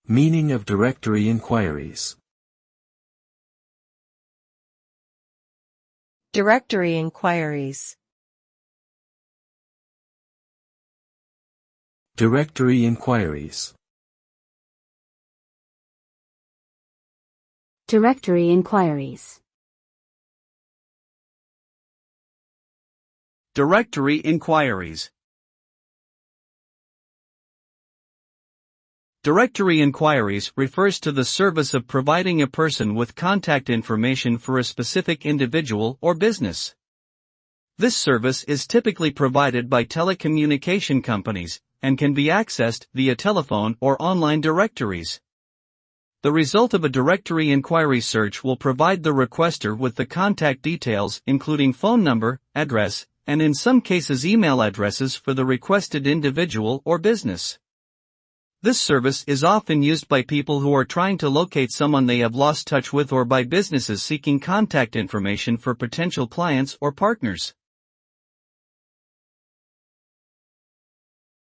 Meaning of directory inquiries. Directory inquiries. Directory inquiries. Directory inquiries. Directory inquiries. Directory inquiries refers to the service of providing a person with contact information for a specific individual or business. This service is typically provided by telecommunication companies and can be accessed via telephone or online directories. The result of a directory inquiry search will provide the requester with the contact details, including phone number, address, and in some cases email addresses for the requested individual or business. This service is often used by people who are trying to locate someone they have lost touch with or by businesses seeking contact information for potential clients or partners.